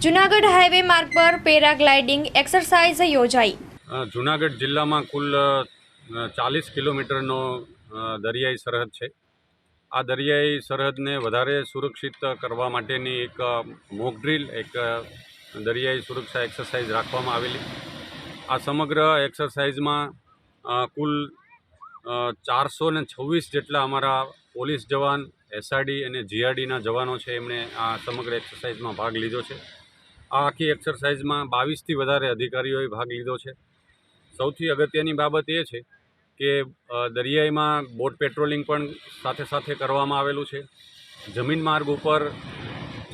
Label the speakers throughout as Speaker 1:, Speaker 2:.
Speaker 1: Junagadh highway માર્ગ પર paragliding exercise યોજાઈ।
Speaker 2: જૂનાગઢ જિલ્લામાં કુલ 40 કિલોમીટરનો દરિયાઈ સરહદ છે। આ દરિયાઈ સરહદને વધારે સુરક્ષિત કરવા માટેની એક મોક ડ્રીલ, એક દરિયાઈ સુરક્ષા એક્સરસાઇઝ રાખવામાં આવેલી। આ સમગ્ર એક્સરસાઇઝમાં કુલ 426 જેટલા અમારા પોલીસ જવાન, એસઆરડી અને જીઆરડીના જવાનો છે, એમણે આ સમગ્ર એક્સરસાઇઝમાં ભાગ લીધો છે। આ આખી એક્સરસાઇઝમાં 22થી વધારે અધિકારીઓએ ભાગ લીધો છે। સૌથી અગત્યની બાબત એ છે કે દરિયાઈમાં બોટ પેટ્રોલિંગ પણ સાથે સાથે કરવામાં આવેલું છે। જમીન માર્ગ ઉપર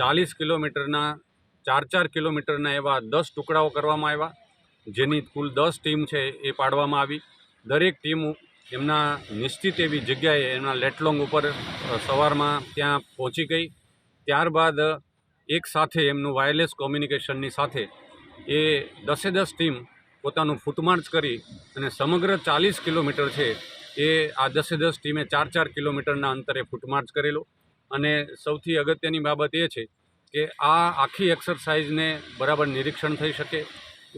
Speaker 2: 40 કિલોમીટરના 4 કિલોમીટરના એવા 10 ટુકડાઓ કરવામાં આવ્યા, જેની કુલ 10 ટીમ છે એ પાડવામાં આવી। દરેક ટીમ એમના નિશ્ચિત એવી જગ્યાએ એમના લેટલોંગ ઉપર સવારમાં ત્યાં પહોંચી ગઈ। ત્યારબાદ એક સાથે એમનું વાયરલેસ કોમ્યુનિકેશનની સાથે એ 10 ટીમ પોતાનું ફૂટમાર્ચ કરી અને સમગ્ર 40 કિલોમીટર છે એ આ 10 ટીમે 4 કિલોમીટરના અંતરે ફૂટમાર્ચ કરેલો। અને સૌથી અગત્યની બાબત એ છે કે આ આખી એક્સરસાઇઝને બરાબર નિરીક્ષણ થઈ શકે,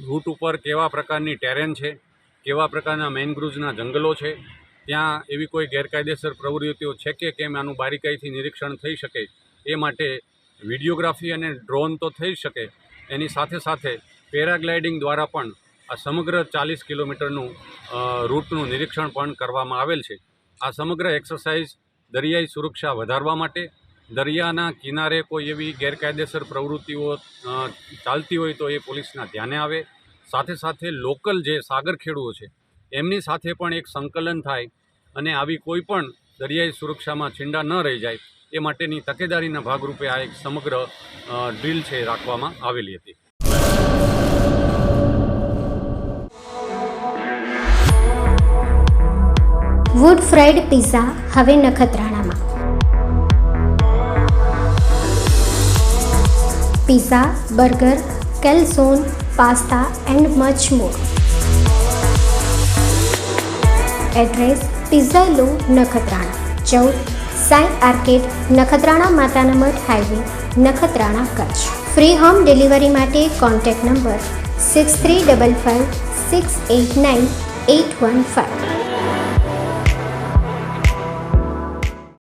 Speaker 2: રૂટ ઉપર કેવા પ્રકારની ટેરેન છે, કેવા પ્રકારના મેનગ્રુવ્સના જંગલો છે, ત્યાં એવી કોઈ ગેરકાયદેસર પ્રવૃત્તિઓ છે કે કેમ, આનું બારીકાઈથી નિરીક્ષણ થઈ શકે એ માટે વિડીયોગ્રાફી અને ડ્રોન તો થઈ શકે, એની સાથે સાથે પેરાગ્લાઇડિંગ દ્વારા પણ આ સમગ્ર 40 કિલોમીટરનું રૂટનું નિરીક્ષણ પણ કરવામાં આવેલ છે। આ સમગ્ર એક્સરસાઇઝ દરિયાઈ સુરક્ષા વધારવા માટે, દરિયાના કિનારે કોઈ એવી ગેરકાયદેસર પ્રવૃત્તિઓ ચાલતી હોય તો એ પોલીસના ધ્યાને આવે, સાથે સાથે લોકલ જે સાગરખેડૂઓ છે એમની સાથે પણ એક સંકલન થાય અને આવી કોઈ પણ દરિયાઈ સુરક્ષામાં છીંડા ન રહી જાય એ માટેની તકેદારીના ભાગરૂપે આ એક સમગ્ર ડ્રીલ છે રાખવામાં આવેલી હતી।
Speaker 3: વુડ ફ્રાઈડ પિઝા હવે નખત્રાણામાં। Pizza, burger, calzone, pasta and much more. Address: pizza લો, નખત્રાણા 14 સાઈ આર્કેડ, નખત્રાણા માતાના મઠ highway, Nakhatrana, Kutch. Free home delivery માટે કોન્ટેક્ટ નંબર 6355 689 815।